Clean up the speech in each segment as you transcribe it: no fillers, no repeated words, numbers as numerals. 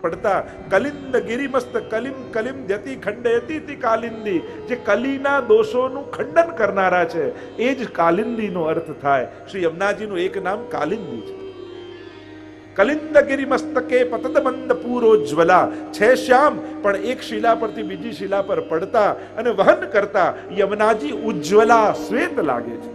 પડતા કલિંદ ગિરિમસ્ત કલિમ કલિમ જતિ ખંડયતી કાલિંદી, જે કલીના દોષોનું ખંડન કરનારા છે એ જ કાલિંદીનો અર્થ થાય. શ્રી યમુનાજીનું એક નામ કાલિંદી છે. કલિંદ ગિરિમસ્તકે પતદ મંદ પૂરોજ્વલા છે શ્યામ, પણ એક શિલા પરથી બીજી શિલા પર પડતા અને વહન કરતા યમુનાજી ઉજ્જવલા શ્વેત લાગે છે.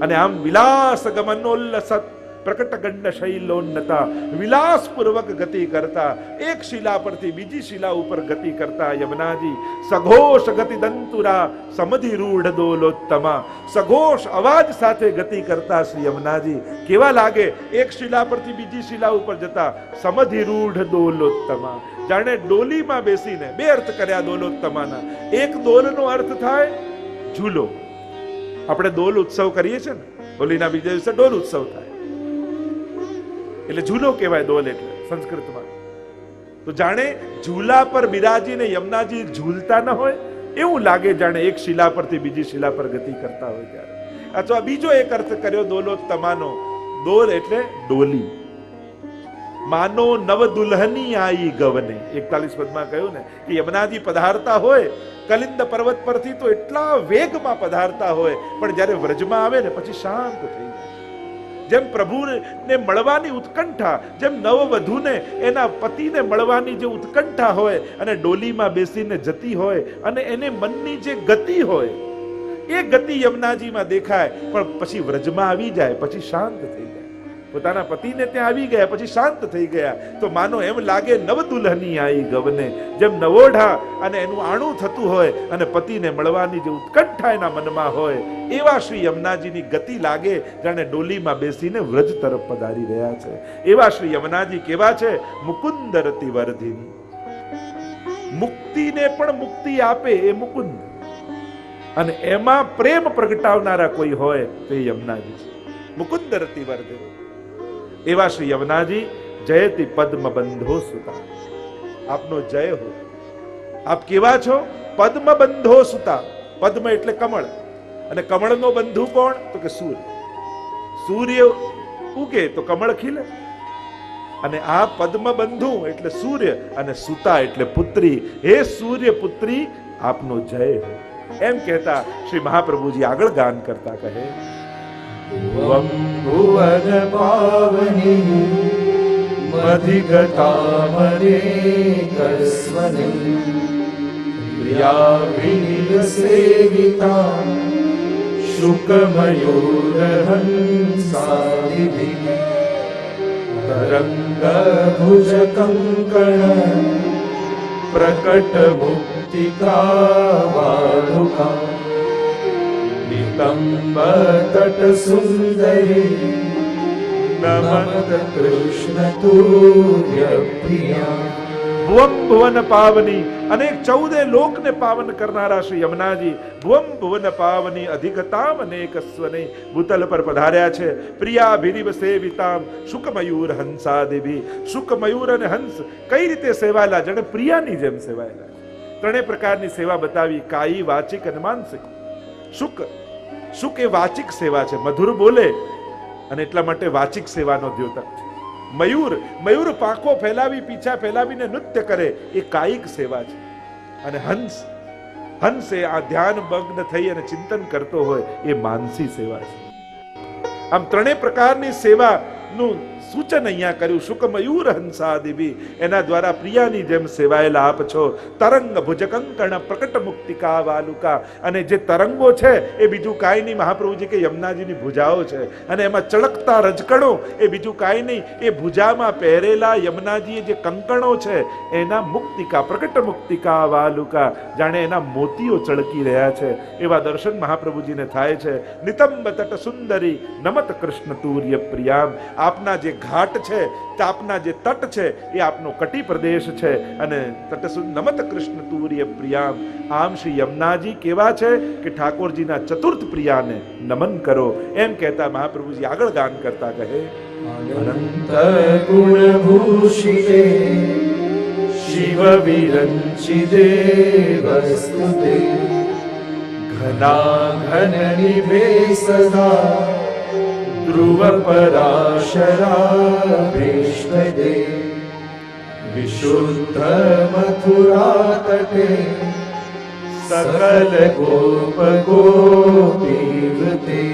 અને આમ વિલાસ ગમનોલ્લસત પ્રકટ ગંડ શૈલોન્નતા, વિલાસપૂર્વક ગતિ કરતા, એક શિલા પરથી બીજી શિલા ઉપર ગતિ કરતા યમુનાજી સઘોષ ગતિ દંતુરા સમધિરૂઢ દોલોત્તમા, સઘોષ અવાજ સાથે ગતિ કરતા શ્રી યમુનાજી કેવા લાગે? એક શિલા પરથી બીજી શિલા ઉપર જતા સમધિરૂઢ દોલોત્તમા, જાણે ડોલીમાં બેસીને. બે અર્થ કર્યા દોલોત્તમાના. એક દોલનો અર્થ થાય ઝૂલો. આપણે દોલ ઉત્સવ કરીએ છીએ ને, હોલીના બીજા દિવસે ડોલ ઉત્સવ થાય એટલે ઝૂલો કહેવાય દોલ એટલે સંસ્કૃતમાં. તો જાણે ઝૂલા પર બિરાજીને યમુનાજી ઝૂલતા ન હોય એવું લાગે, જાણે એક શિલા પરથી બીજી શિલા પર ગતિ કરતા હોય ત્યારે. અથવા બીજો એક અર્થ કર્યો દોલોત્તમાનો. દોલ એટલે ડોલી. માનો નવ દુલ્હની આઈ ગવને, 41 પદમાં કહ્યું ને કે યમુનાજી પધારતા હોય કલિંદ પર્વત પરથી તો એટલા વેગમાં પધારતા હોય, પણ જ્યારે વ્રજમાં આવે ને પછી શાંત થઈ જાય. જેમ પ્રભુને મળવાની ઉત્કંઠા, જેમ નવવધુને એના પતિને મળવાની જે ઉત્કંઠા હોય અને ડોલીમાં બેસીને જતી હોય અને એને મનની જે ગતિ હોય એ ગતિ યમુનાજીમાં દેખાય, પણ પછી વ્રજમાં આવી જાય પછી શાંત થઈ જાય. પોતાના પતિને ત્યાં આવી ગયા પછી શાંત થઈ ગયા. તો માનો એમ લાગે નવ દુલ્હની આઈ ગવને, જેમ નવોઢા અને એનું આણું થતું હોય અને પતિને મળવાની જે ઉત્કંઠા એના મનમાં હોય એવા શ્રી યમુનાજીની ગતિ લાગે, જાણે ડોલીમાં બેસીને વ્રજ તરફ પધારી રહ્યા છે. એવા શ્રી યમુનાજી કેવા છે? મુકુંદ રતિ વર્ધિની, મુક્તિને પણ મુક્તિ આપે એ મુકુંદ, અને એમાં પ્રેમ પ્રગટાવનારા કોઈ હોય તો એ યમુનાજી છે. મુકુંદ રતિ વર્ધિની એવા શ્રી યમુનાજી જયતિ પદ્મ બંધો સુતા, આપનો જય હો. આપ કેવા છો? પદ્મ બંધો સુતા. પદ્મ એટલે કમળ, અને કમળનો બંધુ કોણ? તો કે સૂર્ય. સૂર્ય ઉગે તો કમળ ખીલે, અને આ પદ્મ બંધુ એટલે સૂર્ય, અને સુતા એટલે પુત્રી. હે સૂર્ય પુત્રી, આપનો જય હો. એમ કહેતા શ્રી મહાપ્રભુજી આગળ ગાન કરતા કહે, ભુવન પાવની મધિગતા મનેકસ્વની પ્રિયા વિનિલ સેવિતા શુકમયુર હંસાદિભિ તરંગ ભુજ કંકણ પ્રકટ મુક્તિકા વાલુકા નિતંબ તટ સુંદરી નમત કૃષ્ણ તુર્ય પ્રિયા. ભુવમ ભુવન પાવની, અનેક 14 લોકને પાવન કરનારા શ્રી યમુનાજી ભુવમ ભુવન પાવની અધિગતામ અનેકસ્વને ભૂતલ પર પધાર્યા છે. પ્રિયા ભિરિવ સેવિતામ શુકમયુર હંસાદિભિ. શુકમયુર અને હંસ કઈ રીતે સેવાયેલા? જાણે પ્રિયાની જેમ સેવાયેલા. ત્રણેય પ્રકારની સેવા બતાવી, કાયી, વાચિક અને માનસિક. શુક, શુક એ વાચિક સેવા છે, મધુર બોલે અને એટલા માટે વાચિક સેવાનો દ્યોતક છે. મયુર, મયુર પાંખો ફેલાવી પીછા ફેલાવીને નૃત્ય કરે એ કાયિક સેવા છે. અને હંસ, હંસ એ આ ધ્યાન મગ્ન થઈ અને ચિંતન કરતો હોય એ માનસી સેવા છે. આમ ત્રણેય પ્રકારની સેવાનું સૂચન અહીંયા કર્યું. શુકમયુર હંસાદિભિ, એના દ્વારા પ્રિયાની જેમ સેવાયેલા આપ છો. તરંગ ભુજ કંકણ પ્રકટ મુક્તિકા વાલુકા, અને જે તરંગો છે એ બીજું કાંઈ નહીં, મહાપ્રભુજી કે યમુનાજીની ભુજાઓ છે, અને એમાં ચળકતા રજકણો એ બીજું કાંઈ નહીં, એ ભુજામાં પહેરેલા યમુનાજીએ જે કંકણો છે એના મુક્તિકા, પ્રકટ મુક્તિકા વાલુકા, જાણે એના મોતીઓ ચળકી રહ્યા છે એવા દર્શન મહાપ્રભુજીને થાય છે. નિતંબ તટ સુંદરી નમત કૃષ્ણ તુર્ય પ્રિયામ. આપના જે ઘાટ છે, આપના જે તટ છે એ આપનો કટી પ્રદેશ છે, અને તટ નમત કૃષ્ણ તુર્ય પ્રિયામ. આમ શ્રી યમુનાજી કેવા છે કે ઠાકોરજીના ચતુર્થ પ્રિયાને નમન કરો. એમ કહેતા મહાપ્રભુજી આગળ ગાન કરતા કહે, અનંત ગુણ ભૂષિતે શિવ વિરંચિતે વસ્તુતે ઘના ઘન નિભે સદા ધ્રુવ પરાશરા ભીષ્મદે विशुद्ध मथुरा तटे सकल गोप गोपीवृते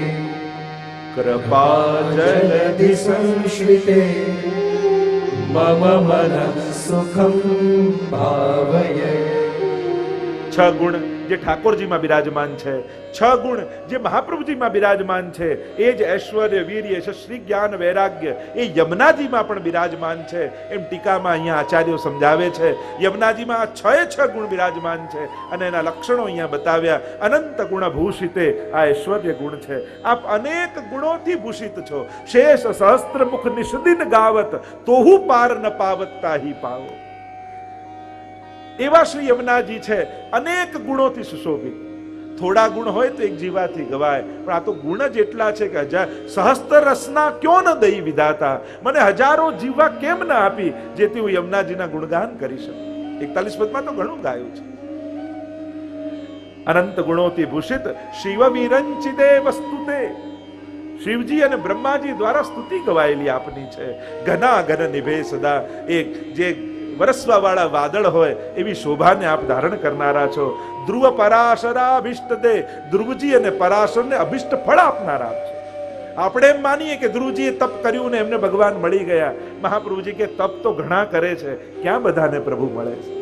कृपा जलधि संश्रिते मम मनः सुखम भावये। 6 ગુણ જે ઠાકોરજીમાં બિરાજમાન છે, 6 ગુણ જે મહાપ્રભુજીમાં બિરાજમાન છે, એ જ ઐશ્વર્ય, વીર્ય, શ્રી જ્ઞાન, વૈરાગ્ય એ યમુનાજીમાં પણ બિરાજમાન છે. એમ ટીકામાં અહીંયા આચાર્યો સમજાવે છે. યમુનાજીમાં આ 6 ગુણ બિરાજમાન છે અને એના લક્ષણો અહીંયા બતાવ્યા. અનંત ગુણ ભૂષિતે આ ઐશ્વર્ય ગુણ છે. આપ અનેક ગુણોથી ભૂષિત છો. શેષ સહસ્ત્ર મુખ નિષદિન ગાવત તોહુ પાર ન પાવત તાહી પાવો. એવા શ્રી યમુનાજી છે, અનેક ગુણોથી સુશોભિત. થોડા ગુણ હોય તો એક જીવાથી ગવાય, પણ આ તો ગુણ જ એટલા છે કે સહસ્ત્ર રસના ક્યો ન દઈ વિધાતા, મને હજારો જીવા કેમ ન આપી જેથી હું યમુનાજીના ગુણગાન કરી શકું. 41 પદમાં તો ઘણું ગાયું છે. અનંત ગુણોથી ભૂષિત શિવ વિરંચિતે વસ્તુતે, શિવજી અને બ્રહ્માજી દ્વારા સ્તુતિ ગવાયેલી આપની છે. ઘના ઘન નિભે સદા, એક જે વરસવા વાળા વાદળ હોય એવી શોભાને આપ ધારણ કરનારા છો. ધ્રુવ પરાશરા અભિષ્ટ દે, ધ્રુવજી અને પરાશરને અભિષ્ટ ફળ આપનારા આપ છો. આપણે એમ માનીએ કે ધ્રુવજીએ તપ કર્યું ને એમને ભગવાન મળી ગયા. મહાપ્રભુજી કે તપ તો ઘણા કરે છે, ક્યાં બધાને પ્રભુ મળે છે?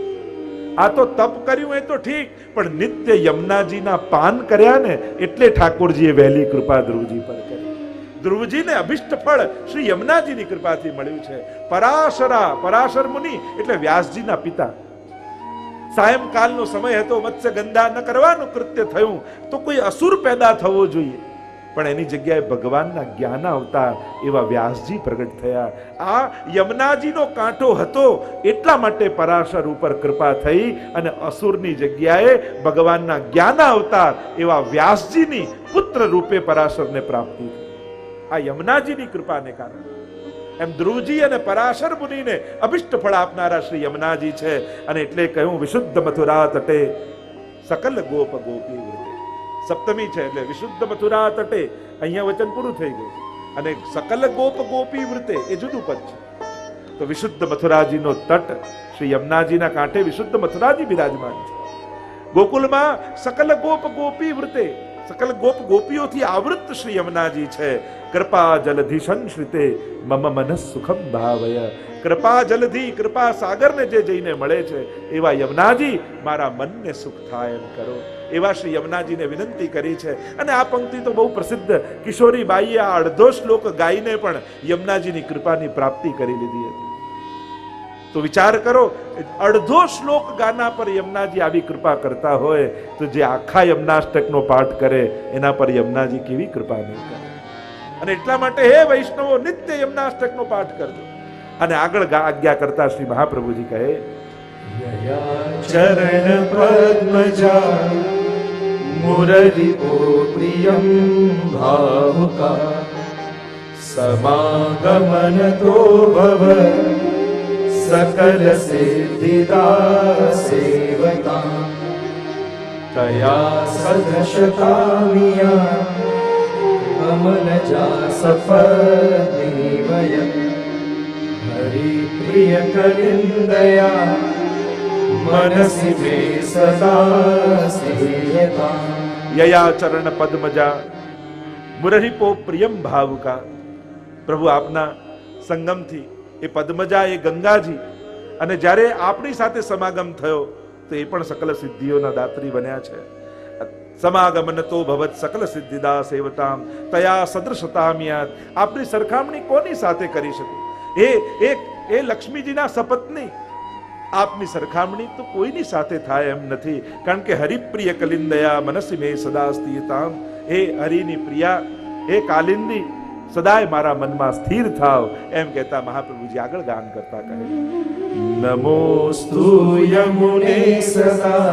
આ તો તપ કર્યું એ તો ઠીક, પણ નિત્ય યમુનાજીના પાન કર્યા ને એટલે ઠાકોરજીએ વહેલી કૃપા ધ્રુવજી પર કરી. ધ્રુવજીને અભિષ્ટ ફળ શ્રી યમુનાજીની કૃપાથી મળ્યું છે. પરાશરા, પરાશર મુનિ એટલે વ્યાસજીના પિતા. સાયંકાલનો સમય હતો, મત્સ્ય ગંધા ન કરવાનું કૃત્ય થયું તો કોઈ અસુર પેદા થવો જોઈએ, પણ એની જગ્યાએ ભગવાનના જ્ઞાન અવતાર એવા વ્યાસજી પ્રગટ થયા. આ યમુનાજીનો કાંઠો હતો એટલા માટે પરાશર ઉપર કૃપા થઈ અને અસુરની જગ્યાએ ભગવાનના જ્ઞાન અવતાર એવા વ્યાસજીની પુત્ર રૂપે પરાશરને પ્રાપ્તિ થઈ. આ યમુનાજીની કૃપાને કારણે. એમ ધ્રુવજી અને પરાશર મુનિને અભિષ્ટ ફળ આપનારા શ્રી યમુનાજી છે. અને એટલે કહ્યું વિશુદ્ધ મથુરા તટે સકલ ગોપ ગોપી વૃતે. સપ્તમી છે એટલે વિશુદ્ધ મથુરા તટે, અહીંયા વચન પૂરું થઈ ગયું. અને સકલ ગોપ ગોપી વૃતે એ જુદું પદ છે. તો વિશુદ્ધ મથુરાજીનો તટ, શ્રી યમુનાજીના કાંઠે વિશુદ્ધ મથુરાજી બિરાજમાન છે. ગોકુલમાં સકલ ગોપ ગોપી વૃતે, સકલ ગોપ ગોપીઓથી આવૃત શ્રી યમુનાજી છે. કૃપા જલધિ સંશ્રિતે મમ મનઃ સુખમ ભાવય. કૃપા જલધિ, કૃપા સાગરને જે જઈને મળે છે એવા યમુનાજી મારા મનને સુખ થાય એમ કરો. એવા શ્રી યમુનાજીને વિનંતી કરી છે. અને આ પંક્તિ તો બહુ પ્રસિદ્ધ, કિશોરીબાઈએ આ અડધો શ્લોક ગાઈને પણ યમુનાજીની કૃપાની પ્રાપ્તિ કરી લીધી હતી. તો વિચાર કરો, અડધો શ્લોક ગાના પર યમુનાજી આવી કૃપા કરતા હોય તો જે આખા યમુનાષ્ટકનો પાઠ કરે એના પર યમુનાજી કેવી કૃપા નહીં કરે. અને એટલા માટે હે વૈષ્ણવો, નિત્ય યમુનાષ્ટકનો પાઠ કરજો. અને આગળ આજ્ઞા કરતા શ્રી મહાપ્રભુજી કહે, ચરણ પદ્મજા મુરરિપો પ્રિયમ ભાવુકા સમાગમન તો ભવ सकल सिद्धिदा सेवता तया सदशतामिया अमल जा सफलदेवय हरि प्रिय कलिंदया मनसि मे सदा सेयता. यया चरण पद्मजा मुररिपो प्रियम भावुका. પ્રભુ આપના સંગમથી એ પદ્મજા, એ ગંગાજી, અને જ્યારે આપણી સાથે સમાગમ થયો તો એ પણ સકલ સિદ્ધિઓના દાત્રી બન્યા છે. સમાગમન તો ભવત સકલ સિદ્ધિદા સેવતામ તયા સદૃશતામ્યાત. આપની સરખામણી કોની સાથે કરી શકું? એ લક્ષ્મીજીના સપત્ની, આપની સરખામણી તો કોઈની સાથે થાય એમ નથી. કારણ કે હરિપ્રિય કલિંદયા મનસી મે સદા સ્થિતામ. હે હરિની પ્રિયા, હે કાલિંદી, સદાય મારા મનમાં સ્થિર થાવ એમ કહેતા મહાપ્રભુજી આગળ ગાન કરતા કહે, નમોસ્તુ યમુને સદા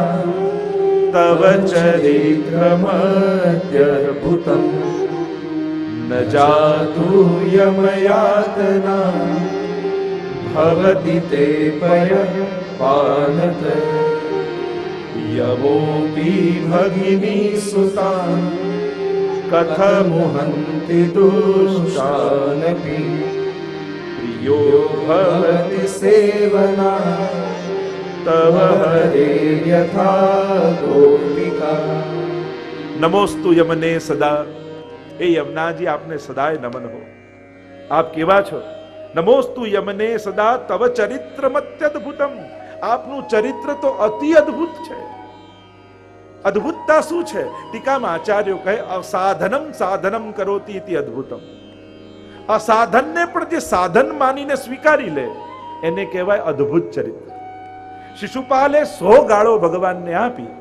તવ ચરિત્રમત્યદ્ભુતમ ન જાતુ યમયાતના ભવતિ તે પય પાનત યમોપી ભગિની સુતા કથમુહંતિ દુષ્ટાનપી यो भवति सेवना तव हरे यथा गोपिका। नमोस्तु यमने सदा। એ યમનાજી આપને સદાય નમન હો. આપ કેવા છો? નમોસ્તુ યમને સદા તવ ચરિત્રમત્યદ્ભુતમ. આપનું ચરિત્ર તો અતિ અદ્ભુત છે. અદ્ભુતતા શું છે? ટીકામાં આચાર્યો કહે અસાધનમ સાધનમ કરોતિ ઇતિ અદ્ભુતમ. અસાધનને પણ જે સાધન માનીને સ્વીકારી લે એને કહેવાય અદ્ભુત ચરિત્ર. શિશુપાલે 100 ગાળો ભગવાનને આપી.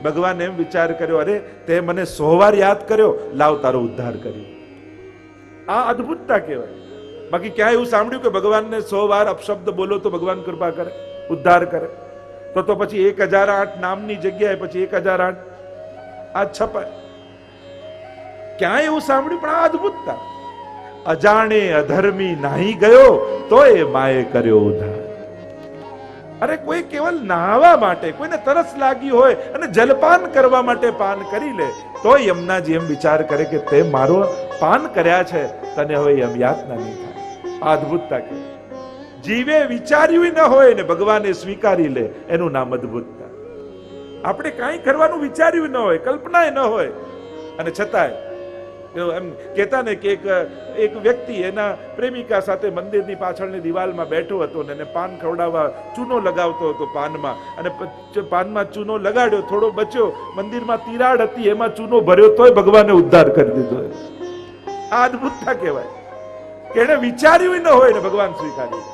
ભગવાન એમ વિચાર કર્યો, અરે તે મને 100 વાર યાદ કર્યો, લાવ તારો ઉદ્ધાર કર્યો. આ અદ્ભુતતા કહેવાય. બાકી ક્યાં એવું સાંભળ્યું કે ભગવાનને 100 વાર અપશબ્દ બોલો તો ભગવાન કૃપા કરે, ઉદ્ધાર કરે? તો પછી 1008 નામની જગ્યાએ પછી 1008 આ છપાય. ક્યાં એવું સાંભળ્યું? પણ આ અદ્ભુતતા. અજાણે અધર્મી નાહી ગયો તો એ માએ કર્યો ઉદ્ધાર. અરે કોઈ કેવલ નાહવા માટે, કોઈને તરસ લાગી હોય અને જલપાન કરવા માટે પાન કરી લે તો યમનાજી એમ વિચાર કરે કે તે મારો પાન કર્યા છે, તને હવે યમ યાતના નહીં થાય. આ અદ્ભુતતા કે જીવે વિચાર્યું ન હોય ને ભગવાને સ્વીકારી લે એનું નામ અદ્ભુતતા. આપણે કાંઈ કરવાનું વિચાર્યું ન હોય, કલ્પના ન હોય, અને છતાંય એમ કહેતા ને કે એક વ્યક્તિ એના પ્રેમિકા સાથે મંદિરની પાછળની દિવાલમાં બેઠો હતો ને એને પાન ખવડાવવા ચૂનો લગાવતો હતો પાનમાં, અને પાનમાં ચૂનો લગાડ્યો, થોડો બચ્યો, મંદિરમાં તિરાડ હતી એમાં ચૂનો ભર્યો તોય ભગવાને ઉદ્ધાર કરી દીધો. આ અદ્ભુતતા કહેવાય કે એને વિચાર્યું ન હોય ને ભગવાન સ્વીકાર્યું.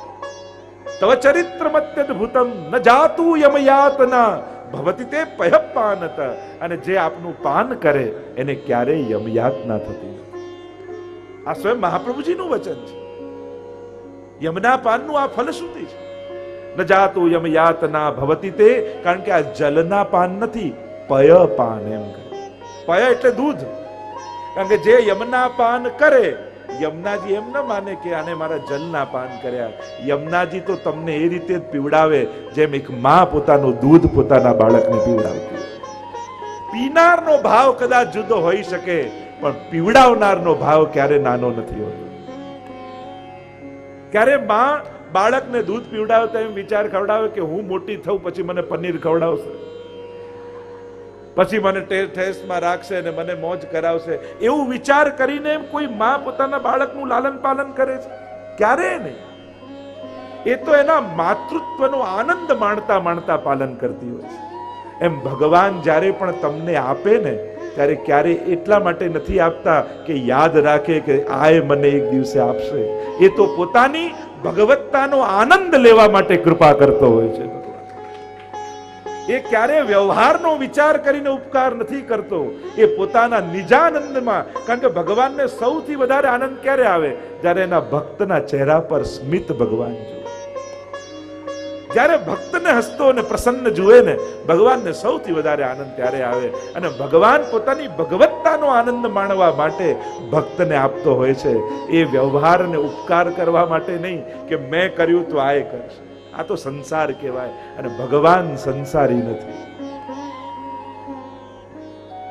તવ ચરિત્રમત્યદ્ભુતમ ન જાતુ યમયાતના ભવતી તે પયપાનત. અને જે આપનું પાન કરે એને ક્યારેય યમયાતના થતી નથી. આ સ્વયં મહાપ્રભુજીનું વચન છે. યમના પાનનું આ ફલશ્રુતિ છે. ન જાતુ યમયાતના ભવતી તે, કારણ કે આ જલના પાન નથી, પય પાન એમ કહે. પય એટલે દૂધ. કારણ કે જે યમના પાન કરે, યમનાજી એમ ન માને કે આને મારા જલના પાન કર્યા. યમનાજી તો તમને એ રીતે જ પીવડાવે જેમ એક માં પોતાનું દૂધ પોતાના બાળકને પીવડાવતી. પીનારનો ભાવ કદાચ જુદો હોઈ શકે, પણ પીવડાવનારનો ભાવ ક્યારે નાનો નથી હોતો. ક્યારે માં બાળકને દૂધ પીવડાવતા એમ વિચાર ખવડાવે કે હું મોટી થઉં પછી મને પનીર ખવડાવશે, પછી મને ટેસ્ટમાં રાખશે અને મને મોજ કરાવશે, એવું વિચાર કરીને એમ કોઈ માં પોતાના બાળકનું લાલન પાલન કરે છે? ક્યારેય નહીં. એ તો એના માતૃત્વનો આનંદ માણતા માણતા પાલન કરતી હોય છે. એમ ભગવાન જ્યારે પણ તમને આપે ને ત્યારે ક્યારે એટલા માટે નથી આપતા કે યાદ રાખે કે આએ મને એક દિવસે આપશે. એ તો પોતાની ભગવત્તાનો આનંદ લેવા માટે કૃપા કરતો હોય છે. એ ક્યારે વ્યવહારનો વિચાર કરીને ઉપકાર નથી કરતો, એ પોતાના નિજાનંદમાં. કારણ કે ભગવાનને સૌથી વધારે આનંદ ક્યારે આવે? જ્યારે એના ભક્તના ચહેરા પર સ્મિત ભગવાન જુએ. જ્યારે ભક્તને હસતો અને પ્રસન્ન જુએ ને, ભગવાનને સૌથી વધારે આનંદ ત્યારે આવે. અને ભગવાન પોતાની ભગવત્તાનો આનંદ માણવા માટે ભક્તને આપતો હોય છે. એ વ્યવહાર અને ઉપકાર કરવા માટે નહીં કે મેં કર્યું તો આએ કરશે. આ તો સંસાર કહેવાય, અને ભગવાન સંસારી નથી.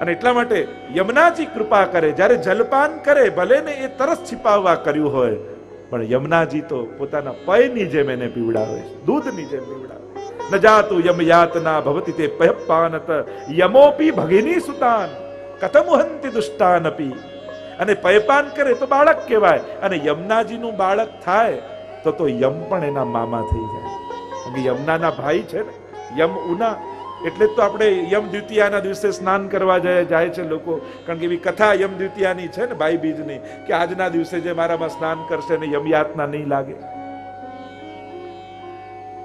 અને એટલા માટે યમનાજી કૃપા કરે. જ્યારે જલપાન કરે, ભલે ને એ તરસ छिपाવવા કર્યું હોય, પણ યમનાજી તો પોતાના પયની જેમ એને પીવડાવે છે, દૂધની જેમ પીવડાવે. ન જાતુ યમયાતના ભવતી તે પયપાનત યમોપી ભગિની સુતાન કથમુહંતિ દુષ્ટાનપી. અને પયપાન કરે તો બાળક કહેવાય, અને યમનાજીનું બાળક થાય તો યમ પણ એના મામા થઈ જાય. યમનાના ભાઈ છે ને, યમ ઉના. એટલે તો આપણે યમ દ્વિતીયાના દિવસે સ્નાન કરવા જાય છે લોકો. કારણ કે એવી કથા યમ દ્વિતીયાની છે ને, ભાઈ બીજની, કે આજના દિવસે જે મારામાં સ્નાન કરશે ને યમયાતના નહીં લાગે.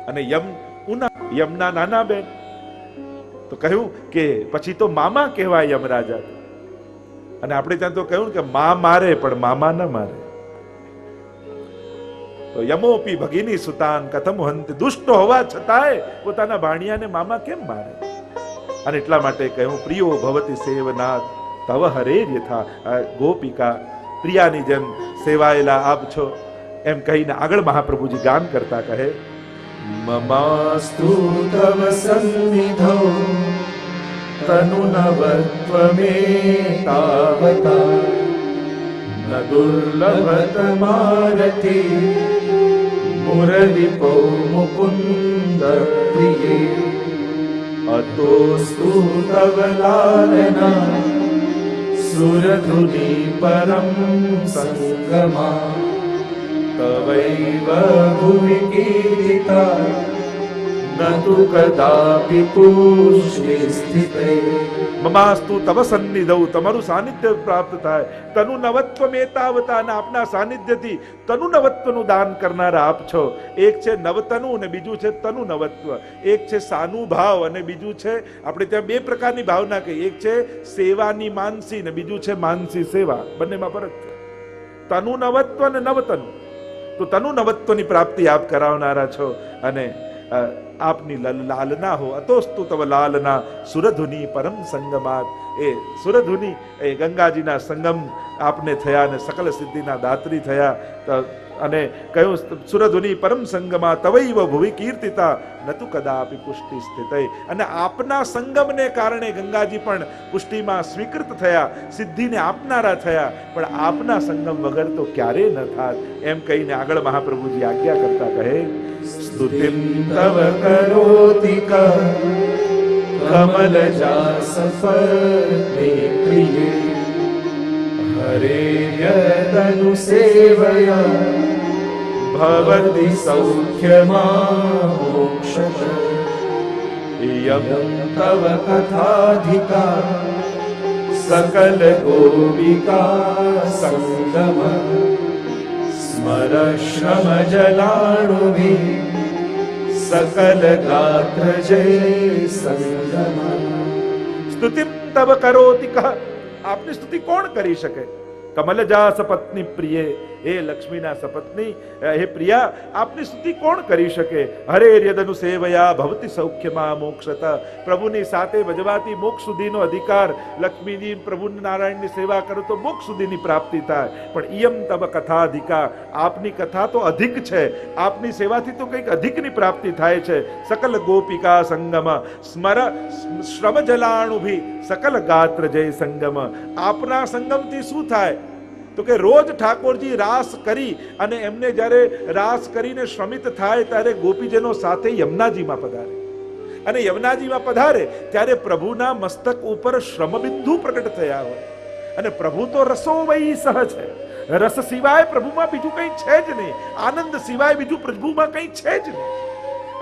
અને યમ ઉના, યમના નાના બેન. તો કહ્યું કે પછી તો મામા કહેવાય યમરાજા. અને આપણે ત્યાં તો કહ્યું કે મા મારે પણ મામા ન મારે. તો યમોપી ભગિની સુતાન કથમ હંત. દુષ્ટ હોવા છતાંય પોતાના ભાણિયાને મામા કેમ મારે? અને એટલા માટે કહ્યું પ્રિયો ભવતી સેવનાથ તવ હરે યથા. ગોપિકા પ્રિયાની જેમ સેવાયેલા આપ છો એમ કહીને આગળ મહાપ્રભુજી ગાન કરતા કહે મમાસ્તુ તવ સન્નિધો તનુ નવત્વમે તાવતા ન દુર્લભત મારતી मुररिपो मुकुन्द प्रिये अतोऽस्तु तव लालना सुरधुनी परं सङ्गमा तवैव भुवि कीर्तिता न तु कदापि पूष्णे स्थिते મમાસ્તુ તવ સન્નિધૌ, તમારું સાનિધ્ય પ્રાપ્ત થાય. તનુ નવત્વ મેતાવતા, અને આપના સાનિધ્યથી તનુ નવત્વનું દાન કરનારા આપ છો. એક છે નવતનુ અને બીજું છે તનુ નવત્વ. એક છે સાનુભાવ અને બીજું છે, આપણે ત્યાં બે પ્રકારની ભાવના કહી, એક છે સેવાની માનસી ને બીજું છે માનસી સેવા. બંનેમાં ફરક છે. તનુ નવત્વ અને નવતનુ. તો તનુ નવત્વની પ્રાપ્તિ આપ કરાવનારા છો. અને આપની લાલના હો, અતોસ્તુ તવ લાલના સુરધુની પરમ સંગમાત. એ સુરધુની એ ગંગાજીના સંગમ આપને થયા અને સકલ સિદ્ધિના દાત્રી થયા. અને કહ્યું સુરધુની પરમ સંગમા તવૈવ ભુવિ કીર્તિતા નતુ કદાપી પુષ્ટિ સ્થિત. અને આપના સંગમને કારણે ગંગાજી પણ પુષ્ટિમાં સ્વીકૃત થયા, સિદ્ધિને આપનારા થયા. પણ આપના સંગમ વગર તો ક્યારેય ન થાત. એમ કહીને આગળ મહાપ્રભુજી આજ્ઞા કરતા કહે, स्तुतिं तव करोति कमलजासपर्णे प्रिये हरे यदनुसेवया भवति सौख्यमामोक्षत इयं तव कथाधिका सकल गोपिका संगम स्मर श्रम जलाणुभि सकल गात्र जय संगम. સ્તુતિમ તવ કરોતિ કહ, આપની સ્તુતિ કોણ કરી શકે? કમલજા સપત્ની પ્રિય, હે લક્ષ્મીના સપત્ની, હે પ્રિયા, આપની સ્તુતિ કોણ કરી શકે? હરે યદનુ સેવયા ભવતી સૌખ્યમાં મોક્ષત. પ્રભુની સાથે ભજવાથી મોક્ષ સુધીનો અધિકાર. લક્ષ્મીજી પ્રભુ નારાયણની સેવા કરો તો મોક્ષ સુધીની પ્રાપ્તિ થાય. પણ ઇયમ તવ કથાધિકા, આપની કથા તો અધિક છે. આપની સેવાથી તો કંઈક અધિકની પ્રાપ્તિ થાય છે. સકલ ગોપિકા સંગમ સ્મર શ્રમ જલાણુભી સકલ ગાત્ર જય સંગમ. આપના સંગમથી શું થાય? તો કે રોજ ઠાકોરજી રાસ કરી અને એમને જ્યારે રાસ કરીને શ્રમિત થાય ત્યારે ગોપીજનો સાથે યમુનાજીમાં પધારે. અને યમુનાજીમાં પધારે ત્યારે પ્રભુના મસ્તક ઉપર શ્રમબિંદુ પ્રગટ થયા હોય. અને પ્રભુ તો રસો વહી સહ છે. રસ સિવાય પ્રભુમાં બીજું કંઈ છે જ નહીં. આનંદ સિવાય બીજું પ્રભુમાં કંઈ છે જ નહીં.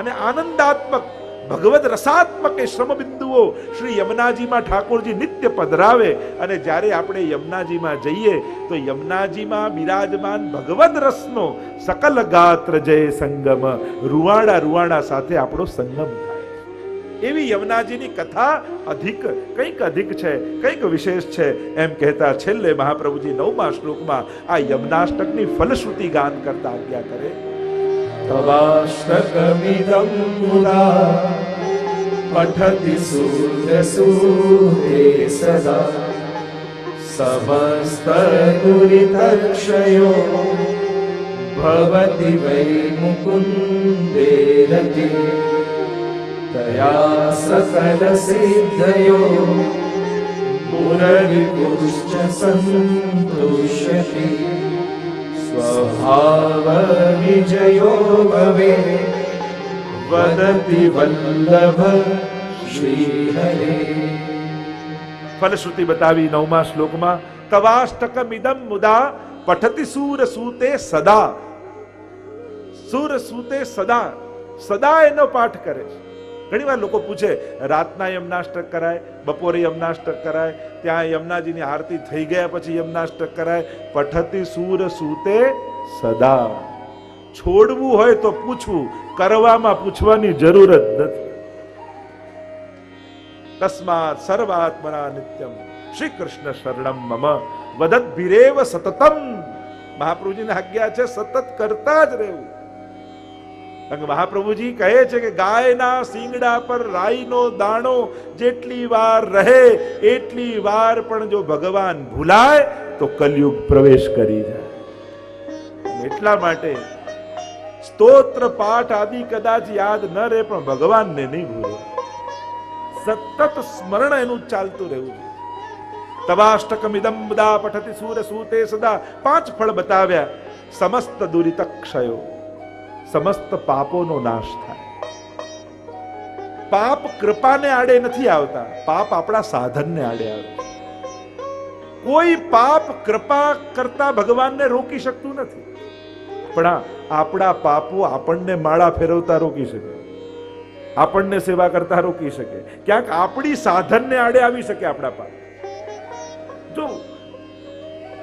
અને આનંદાત્મક ભગવદ રસાત્મક એ શ્રમબિંદુઓ શ્રી યમુનાજીમાં ઠાકોરજી નિત્ય પધરાવે. અને જ્યારે આપણે યમુનાજીમાં જઈએ તો યમુનાજીમાં બિરાજમાન ભગવદ રસનો સકલ ગાત્ર જય સંગમ, રૂવાડા રૂવાડા સાથે આપણો સંગમ થાય. એવી યમુનાજીની કથા કંઈક અધિક છે, કંઈક વિશેષ છે. એમ કહેતા છેલ્લે મહાપ્રભુજી 9મા શ્લોકમાં આ યમુનાષ્ટકની ફલશ્રુતિ ગાન કરતા આજ્ઞા કરે. तवाष्टकमिदं मुदा पठति सूर्यसूते सदा समस्तदुरितक्षयो भवति वै मुकुन्दे रति तया सकल सिद्धयो मुररिपुश्च सन्तुष्यति स्वभाव विजयो भवे वदति वल्लभ श्री हरे. ફલશ્રુતિ બતાવી 9મા શ્લોકમાં. તવાષ્ટકમિદં મુદા પઠતિ સૂરસૂતે સદા. સૂરસૂતે સદા, સદા એનો પાઠ કરે છે. ઘણી વાર લોકો પૂછે, રાતના યમનાષ્ટક કરાય, બપોરે યમનાષ્ટક કરાય, ત્યાં યમુનાજીની આરતી થઈ ગયા પછી યમનાષ્ટક કરાય? પઠતિ સૂરસૂતે સદા. છોડવું હોય તો પૂછવું, કરવામાં પૂછવાની જરૂર જ નથી. તસ્માત સર્વાત્મના નિત્યમ શ્રી કૃષ્ણ શરણમ મમ વદદ્ભિરેવ સતતમ. મહાપ્રભુજીની આજ્ઞા છે સતત કરતા જ રહેવું. મહાપ્રભુજી કહે છે કે ગાયના શિંગડા પર રાઈનો દાણો જેટલી વાર રહે એટલી વાર પણ જો ભગવાન ભૂલાય તો કલયુગ પ્રવેશ કરી જાય. એટલા માટે સ્તોત્ર પાઠ આદિ કદાચ યાદ ન રહે પણ ભગવાનને નહીં ભૂલે. સતત સ્મરણ એનું ચાલતું રહેવું જોઈએ. તવાષ્ટકમિદં મુદા પઠતિ સૂરસૂતે સદા. 5 ફળ બતાવ્યા. સમસ્ત દુરિત ક્ષયો, સમસ્ત પાપોનો નાશ થાય. પાપ કૃપાને આડે નથી આવતા, પાપ આપણા સાધનને આડે આવે છે. કોઈ પાપ કૃપા કરતા ભગવાનને રોકી શકતું નથી, પણ આપણા પાપો આપણને માળા ફેરવતા રોકી શકે, આપણને સેવા કરતા રોકી શકે, ક્યાંક આપણી સાધનને આડે આવી શકે આપણા પાપ. જો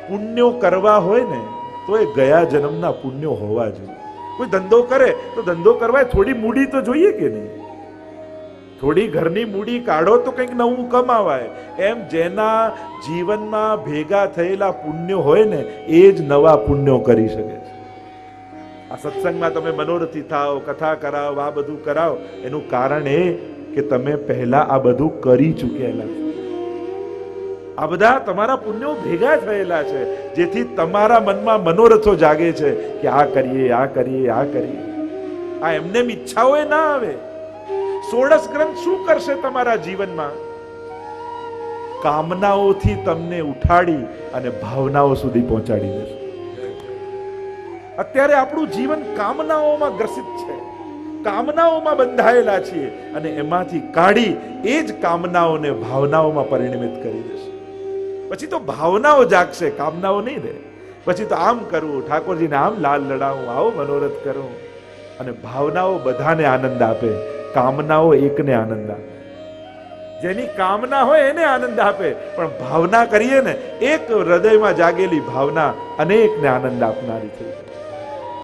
પુણ્યો કરવા હોય ને તો એ ગયા જન્મના પુણ્યો હોવા જોઈએ. કોઈ ધંધો કરે તો ધંધો કરવા થોડી મૂડી તો જોઈએ કે નહીં? થોડી ઘરની મૂડી કાઢો તો કંઈક નવું કમાવાય. એમ જેના જીવનમાં ભેગા થયેલા પુણ્યો હોય ને એ જ નવા પુણ્યો કરી શકે છે. આ સત્સંગમાં તમે મનોરથી થાઓ, કથા કરાવો, આ બધું કરાવો, એનું કારણ એ કે તમે પહેલા આ બધું કરી ચૂકેલા છો. આ બધા તમારા પુણ્યો ભેગા થયેલા છે, જેથી તમારા મનમાં મનોરથો જાગે છે કે આ કરીએ, આ કરીએ, આ કરીએ. આ એમને ઈચ્છાઓ ના આવે. 16 ગ્રંથ શું કરશે તમારા જીવનમાં? કામનાઓથી તમને ઉઠાડી અને ભાવનાઓ સુધી પહોંચાડી દેશે. અત્યારે આપણું જીવન કામનાઓમાં ગ્રસિત છે, કામનાઓમાં બંધાયેલા છીએ, અને એમાંથી કાઢી એ જ કામનાઓને ભાવનાઓમાં પરિણમિત કરી દેશે. પછી તો ભાવનાઓ જાગશે, કામનાઓ નહીં રહે. પછી તો આમ કરવું, ઠાકોરજીને આમ લાલ લડાવું, આવો મનોરથ કરું, અને ભાવનાઓ બધાને આનંદ આપે, કામનાઓ એકને આનંદ આપે. જેની કામના હોય એને આનંદ આપે, પણ ભાવના કરીએ ને, એક હૃદયમાં જાગેલી ભાવના અનેકને આનંદ આપનારી થઈ જાય.